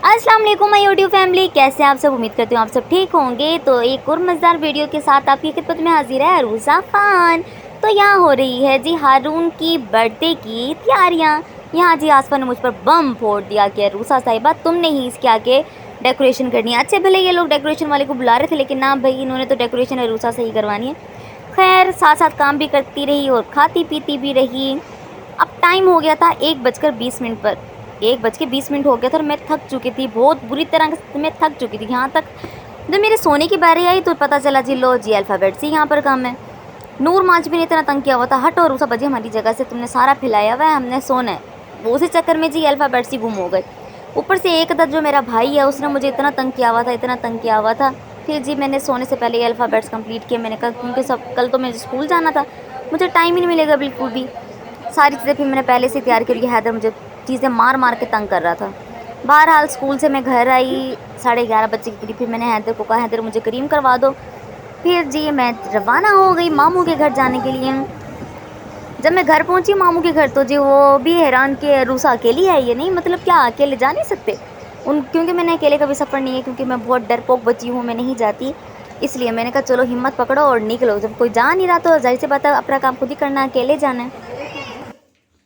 अस्सलाम वालेकुम my YouTube family, कैसे हैं आप सब। उम्मीद करती हूँ आप सब ठीक होंगे। तो एक और मज़ेदार वीडियो के साथ आपकी खिदमत में हाजिर है अरूज़ा ख़ान। तो यहाँ हो रही है जी हारून की बर्थडे की तैयारियाँ। यहाँ जी आसफा ने मुझ पर बम फोड़ दिया कि अरूज़ा साहिबा तुमने ही इसके आगे डेकोरेशन करनी है। अच्छे भले ये लोग डेकोरेशन वाले को बुला रहे थे, लेकिन ना भाई इन्होंने तो डेकोरेशन अरूज़ा से ही करवानी है। खैर साथ साथ काम भी करती रही और खाती पीती भी रही। अब टाइम हो गया था 1:20 पर। 1:20 हो गया था और मैं थक चुकी थी, बहुत बुरी तरह से मैं थक चुकी थी। यहाँ तक जब मेरे सोने की बारी आई तो पता चला जी लो जी अल्फ़ाबेट सी यहाँ पर कम है। नूर माच भी ने इतना तंग किया हुआ था, हट और उसा बजी हमारी जगह से, तुमने सारा फैलाया हुआ है, हमने सोना है। वो उसी चक्कर में जी अल्फ़ाबेट सी गुम हो गई। ऊपर से एक अदद जो मेरा भाई है उसने मुझे इतना तंग किया हुआ था, इतना तंग किया हुआ था। फिर जी मैंने सोने से पहले ये अल्फ़ाबेट्स कंप्लीट किए। मैंने कहा क्योंकि सब कल तो मुझे स्कूल जाना था, मुझे टाइम ही नहीं मिलेगा बिल्कुल भी। सारी चीज़ें फिर मैंने पहले से तैयार करी। हैदर मुझे चीज़ें मार मार के तंग कर रहा था। बहरहाल स्कूल से मैं घर आई 11:30 बजे के करीब। फिर मैंने हैदर को कहा हैदर मुझे करीम करवा दो। फिर जी मैं रवाना हो गई मामू के घर जाने के लिए। जब मैं घर पहुंची मामू के घर तो जी वो भी हैरान कि रूसा अकेली है, ये नहीं मतलब क्या अकेले जा नहीं सकते उन, क्योंकि मैंने अकेले का भी सफ़र नहीं है, क्योंकि मैं बहुत डरपोक बची हूँ, मैं नहीं जाती। इसलिए मैंने कहा चलो हिम्मत पकड़ो और निकलो। जब कोई जा नहीं रहा तो जाहिर सी बात है अपना काम खुद ही करना है, अकेले जाना है।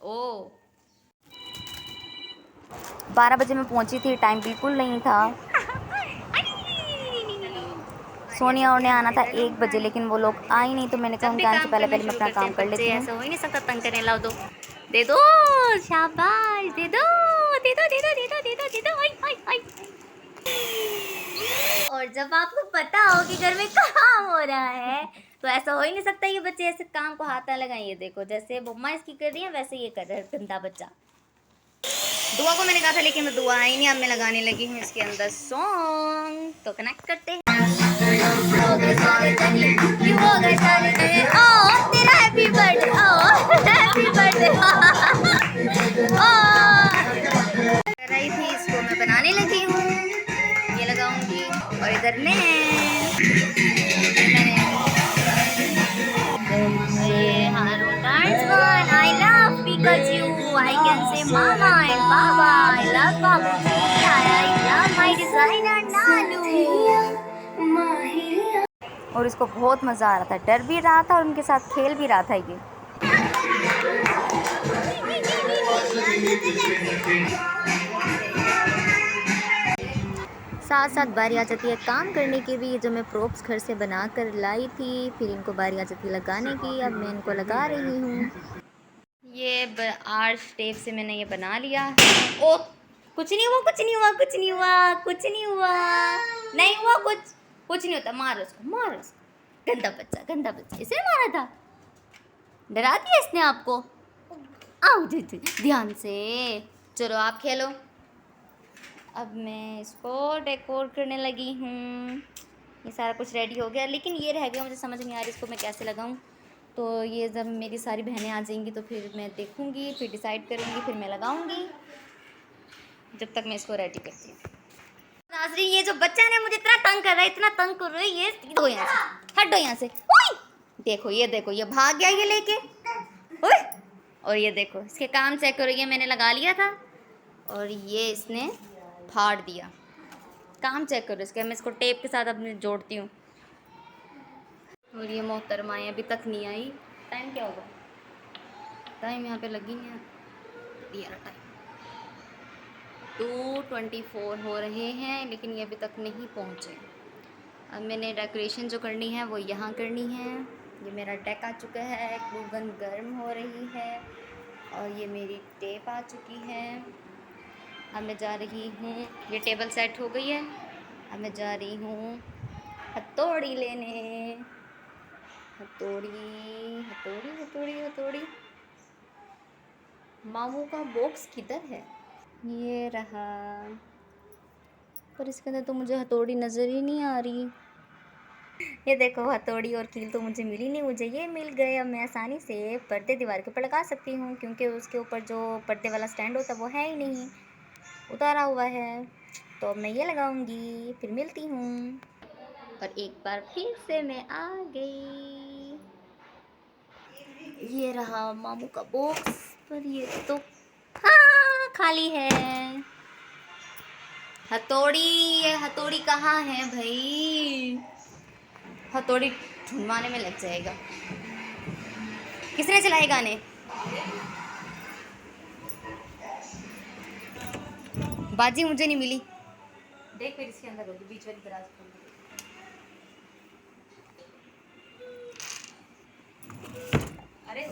ओ 12 बजे मैं पहुंची थी, टाइम बिल्कुल नहीं था। सोनिया और ने आना था 1 बजे, लेकिन वो लोग आए नहीं, तो मैंने कहा उनके आने से पहले पहले मैं अपना काम कर लेती हूँ। ऐसा हो ही नहीं सकता, तंग करने लाओ दो, दे दो, शाबाश, दे दो, दे दो, दे दो, दे दो, दे दो, दे दो, आई आई आई। और जब आपको पता हो कि घर में काम हो रहा है तो ऐसा हो ही नहीं सकता ये बच्चे ऐसे काम को हाथ ना लगाएं। ये देखो जैसे बुम्मा इसकी कर रही है वैसे ये कर रहा है गंदा बच्चा। दुआ को मैंने कहा था लेकिन दुआ ही नहीं, अब मैं लगाने लगी हूँ इसके अंदर सॉन्ग, तो कनेक्ट करते हैं। तेरा हैप्पी बर्थडे, हैप्पी बर्थडे। कर रही थी इसको मैं बनाने लगी हूँ, ये लगाऊंगी और इधर मैं ये हारून turns one. I love Pikachu. I can say mama and baba. I love babuji. I love my designer Nalu. और इसको बहुत मज़ा आ रहा था, डर भी रहा था और उनके साथ खेल भी रहा था ये। साथ साथ बारी आ जाती है काम करने की भी, जो मैं प्रोप्स घर से बना कर लाई थी। फिर इनको बारी आ जाती है लगाने की, अब मैं इनको लगा रही हूँ। ये आर्च टेप से मैंने ये बना लिया। ओ कुछ नहीं हुआ, कुछ नहीं हुआ, कुछ नहीं हुआ, कुछ नहीं हुआ, नहीं हुआ कुछ, कुछ नहीं होता। मारो उसको, मारो उसको, गंदा बच्चा, गंदा बच्चा, इसे मारा था, डरा दिया इसने आपको। आओ ध्यान से, चलो आप खेलो। अब मैं इसको डेकोर करने लगी हूँ। ये सारा कुछ रेडी हो गया, लेकिन ये रह गया, मुझे समझ नहीं आ रही इसको मैं कैसे लगाऊँ। तो ये जब मेरी सारी बहनें आ जाएंगी तो फिर मैं देखूँगी, फिर डिसाइड करूँगी, फिर मैं लगाऊँगी। जब तक मैं इसको रेडी करती हूँ। नाज़रीन ये जो बच्चा है मुझे इतना तंग कर रहा है, इतना तंग कर रहा है, ये दो यहाँ से, हट दो यहाँ से। देखो ये भाग गया ये लेके। ओए और ये देखो इसके काम चेक करो, ये मैंने लगा लिया था और ये इसने फाड़ दिया। काम चेक करो इसके, मैं इसको टेप के साथ अपने जोड़ती हूँ। और ये मोहतरमाएँ अभी तक नहीं आई। टाइम क्या होगा, टाइम यहाँ पे लगी नहीं है, टाइम 2:24 हो रहे हैं, लेकिन ये अभी तक नहीं पहुँचे। अब मैंने डेकोरेशन जो करनी है वो यहाँ करनी है। ये मेरा डेक आ चुका है, ग्लू गन गर्म हो रही है और ये मेरी टेप आ चुकी है। अब मैं जा रही हूँ, ये टेबल सेट हो गई है, अब मैं जा रही हूँ हथौड़ी लेने। हथौड़ी हथौड़ी हथौड़ी हथौड़ी, मामू का बॉक्स किधर है, ये रहा, पर इसके अंदर तो मुझे हथौड़ी नज़र ही नहीं आ रही। ये देखो हथौड़ी और कील तो मुझे मिली नहीं, मुझे ये मिल गए। अब मैं आसानी से पर्दे दीवार के ऊपर लगा सकती हूँ, क्योंकि उसके ऊपर जो पर्दे वाला स्टैंड होता है वो है ही नहीं, उतारा हुआ है। तो अब मैं ये लगाऊंगी, फिर मिलती हूँ। और एक बार फिर से मैं आ गई, ये रहा मामू का बॉक्स, पर ये तो हाँ खाली है। हथौड़ी, ये हथौड़ी कहाँ है भाई? हथौड़ी ढूंढवाने में लग जाएगा। किसने चलाए गाने? बाजी मुझे नहीं मिली। देख फिर इसके अंदर होगी, बीच वाली दराज खोल दे। अरे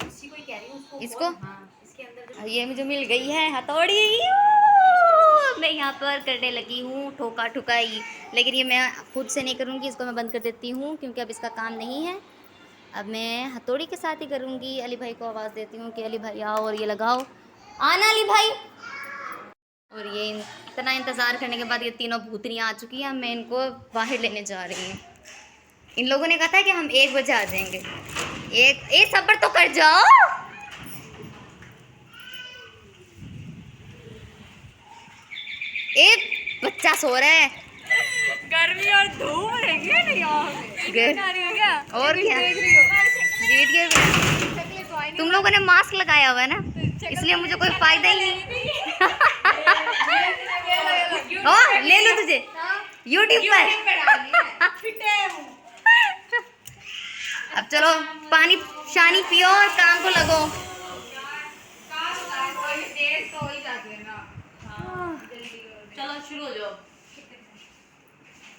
इसी को ही कह रही हूँ, इसको हाँ, इसके अंदर ये मुझे मिल गई है हथौड़ी। मैं यहाँ पर करने लगी हूँ ठोका ठुकाई, लेकिन ये मैं खुद से नहीं करूँगी, इसको मैं बंद कर देती हूँ क्योंकि अब इसका काम नहीं है। अब मैं हथौड़ी के साथ ही करूँगी। अली भाई को आवाज़ देती हूँ कि अली भाई आओ और ये लगाओ। आना अली भाई। और ये इतना इंतज़ार करने के बाद ये तीनों भूतनियाँ आ चुकी हैं। मैं इनको बाहर लेने जा रही हूँ। इन लोगों ने कहा था कि हम 1 बजे आ जाएंगे। एक सब्र तो कर जाओ। एक बच्चा सो रहा है। गर्मी और धूप है क्या? नहीं यार और क्या वीडियो तुम लोगों ने मास्क लगाया हुआ है ना, इसलिए मुझे कोई फायदा ही नहीं। ओ ले लो तुझे यूट्यूब पर। अब चलो पानी शानी पियो और काम को लगो। चलो शुरू हो जाओ।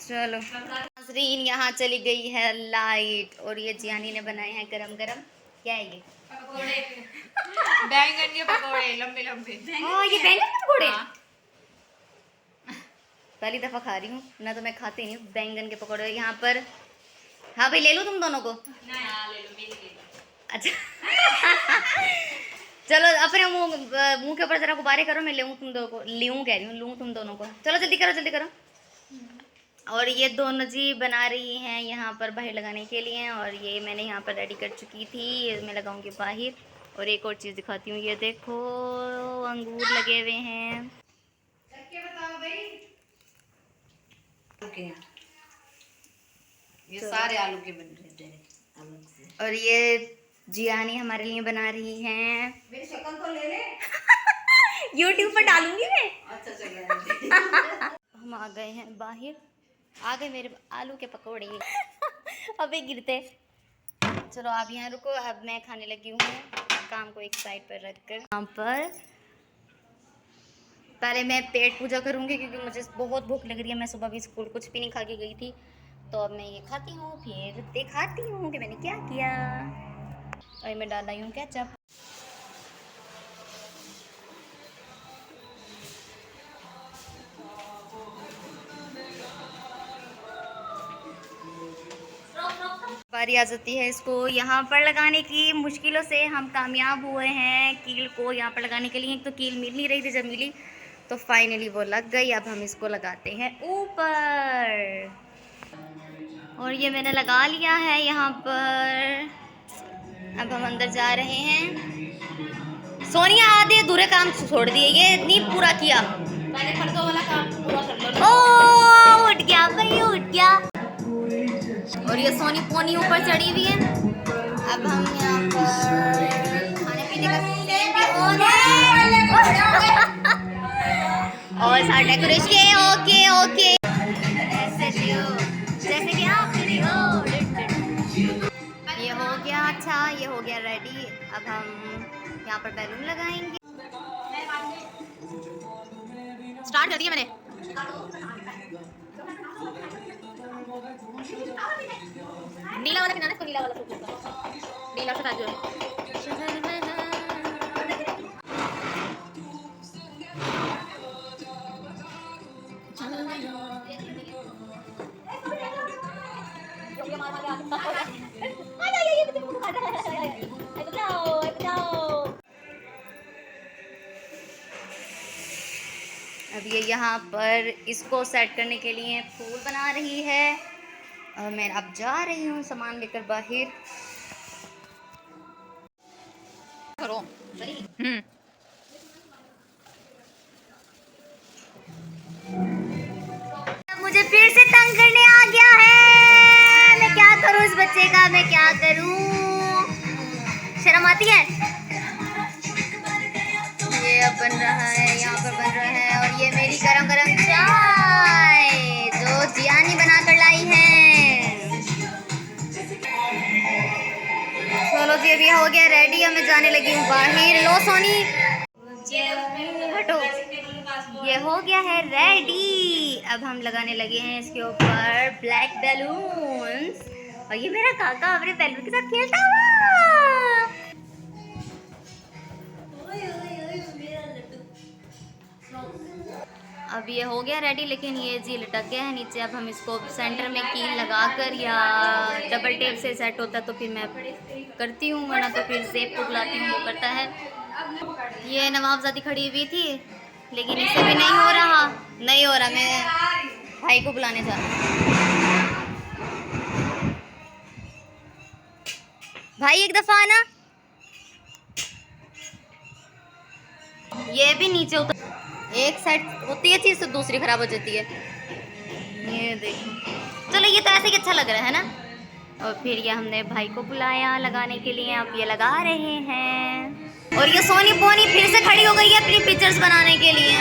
चलो नाज़रीन, यहाँ चली गई है लाइट और ये जियानी ने बनाए हैं गरम गरम। क्या है ये? पकोड़े, बैंगन के पकोड़े लंबे लंबे। ये बैंगन के पकोड़े। पहली दफा खा रही हूँ ना, तो मैं खाती नहीं हूँ बैंगन के पकोड़े यहाँ पर। हाँ भाई ले लूँ तुम दोनों को? ले लो, मेरे ले लो। अच्छा चलो अपने मुंह के ऊपर जरा गुब्बारे करो, मैं लूँ तुम दोनों को। लूँ कह रही हूँ, लूँ तुम दोनों को। चलो जल्दी करो जल्दी करो। और ये दोनों जी बना रही हैं यहाँ पर बाहर लगाने के लिए, और ये मैंने यहाँ पर रेडी कर चुकी थी, ये मैं लगाऊंगी बाहर। और एक और चीज़ दिखाती हूँ, ये देखो अंगूर लगे हुए हैं। बताओ भाई। ये सारे आलू के बन रहे हैं। और ये जियानी हमारे लिए बना रही हैं। मेरी शक्ल तो ले ले। यूट्यूब पर डालूंगी मैं। अच्छा चलो। हम आ गए हैं बाहर, आ गए मेरे आलू के पकौड़े। अबे गिरते। चलो आप यहाँ रुको, अब मैं खाने लगी हूँ। काम को एक साइड पर रखकर यहाँ पर पहले मैं पेट पूजा करूँगी क्योंकि मुझे बहुत भूख लग रही है। मैं सुबह भी स्कूल कुछ भी नहीं खा के गई थी, तो अब मैं ये खाती हूँ, फिर दिखाती हूँ कि मैंने क्या किया। और मैं डाल रही हूँ केचप। बारी आ जाती है इसको यहाँ पर लगाने की। मुश्किलों से हम कामयाब हुए हैं कील को यहाँ पर लगाने के लिए। एक तो कील मिल नहीं रही थी, जब मिली तो फाइनली वो लग गई। अब हम इसको लगाते हैं ऊपर, और ये मैंने लगा लिया है यहाँ पर। अब हम अंदर जा रहे हैं। सोनिया आधे अधूरे काम छोड़ दिए, ये नहीं पूरा किया। मैंने फर्दों वाला काम पूरा कर लो। ओ उठ गया भाई, उठ गया। और ये सोनी पोनी ऊपर चढ़ी हुई है। अब हम यहाँ पर खाने पीने का सीन भी ऑन है। और सारा डेकोरेशन ओके ओके ऐसे जैसे कि आप फ्री हो। ये हो गया, अच्छा ये हो गया रेडी। अब हम यहाँ पर बैलून लगाएंगे। स्टार्ट कर दिया मैंने। नीला वाला किनारे, इसको नीला वाला सूट लगा। नीला से ताजू अब ये यहाँ पर इसको सेट करने के लिए फूल बना रही है, और मैं अब जा रही हूँ सामान लेकर बाहर। करो मुझे फिर से तंग करने आ गया है। मैं क्या करूँ इस बच्चे का, मैं क्या करूँ? शर्म आती है। ये अब बन रहा है, यहाँ पर बन रहा है, और ये मेरी गरम गरम चाय। जी अभी हो गया रेडी, मैं जाने लगी हूँ बाहर। लो सोनी हटो, ये हो गया है रेडी। अब हम लगाने लगे हैं इसके ऊपर ब्लैक बैलून्स, और ये मेरा काका अपने बैलून के साथ खेलता हुआ। अब ये हो गया रेडी, लेकिन ये जी लटक गया है नीचे। अब हम इसको सेंटर में कील लगाकर या डबल टेप से सेट होता तो फिर मैं करती हूँ, वरना तो फिर सेप को बुलाती हूँ, वो करता है। ये नवाबजादी खड़ी हुई थी, लेकिन इससे भी नहीं हो रहा, नहीं हो रहा। मैं भाई को बुलाने जा रहा हूँ। भाई एक दफा आना। ये भी नीचे उतर, एक साइड होती है चीज तो दूसरी खराब हो जाती है। ये देखो, चलो ये तो ऐसे ही अच्छा लग रहा है ना। और फिर ये हमने भाई को बुलाया लगाने के लिए, अब ये लगा रहे हैं। और ये सोनी पोनी फिर से खड़ी हो गई है अपनी पिक्चर्स बनाने के लिए,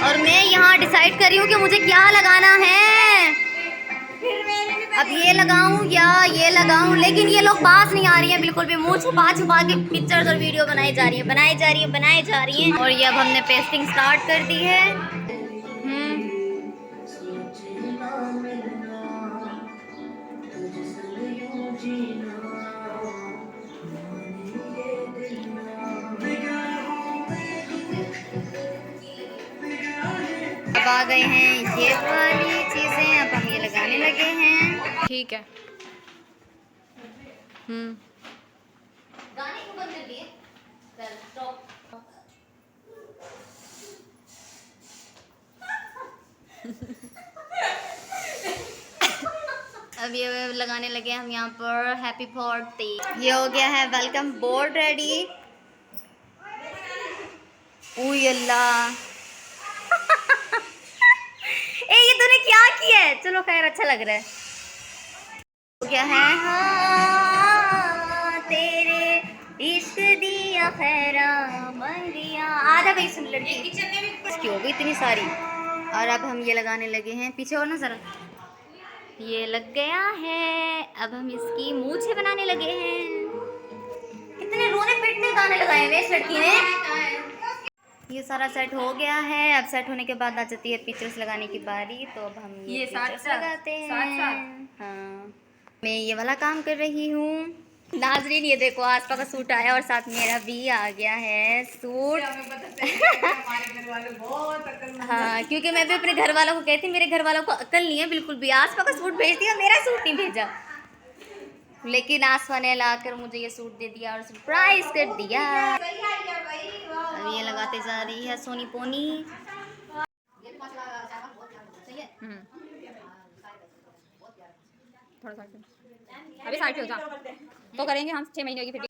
और मैं यहाँ डिसाइड कर रही हूँ कि मुझे क्या लगाना है। अब ये लगाऊं या ये लगाऊं, लेकिन ये लोग पास नहीं आ रही हैं बिल्कुल भी। मुंह छुपा छुपा के पिक्चर्स और वीडियो बनाई जा रही है, बनाई जा रही है, बनाई जा रही है। और ये अब हमने पेस्टिंग स्टार्ट कर दी है। अब आ गए हैं ये वाली चीजें, अब हम ये लगाने लगे हैं। ठीक है। गाने को बंद कर दिए। स्टॉप। अब ये लगाने लगे हम यहाँ पर हैप्पी बर्थडे। ये हो गया है वेलकम बोर्ड रेडी। ओह अल्लाह ए ये तूने क्या किया है? चलो खैर अच्छा लग रहा है। हो गया है हाँ तेरे इश्क दिया खैरा मरिया। आधा भाई सुन लड़की इसकी हो गई इतनी सारी। और अब हम ये लगाने लगे हैं, पीछे और ना जरा, ये लग गया है। अब हम इसकी मूछें बनाने लगे हैं। कितने रोने पिटने गाने लगाए हुए इस लड़की ने। ये सारा सेट हो गया है। अब सेट होने के बाद आ जाती है पिक्चर्स लगाने की बारी, तो अब हम ये पिक्चर्स लगाते हैं। हाँ मैं ये वाला काम कर रही हूँ। नाजरीन ये देखो आसपा का सूट आया और साथ मेरा भी आ गया है सूट। हाँ क्योंकि मैं भी अपने घर वालों को कहती, मेरे घर वालों को अक्ल नहीं है बिल्कुल भी। आसपा का सूट भेज दिया, मेरा सूट नहीं भेजा, लेकिन आसपा ने लाकर मुझे ये सूट दे दिया और सरप्राइज कर दिया। अब ये लगाते जा रही है सोनी पोनी। थोड़ा सा अभी साइड पे हो जा, तो करेंगे हम 6 महीने की फिर।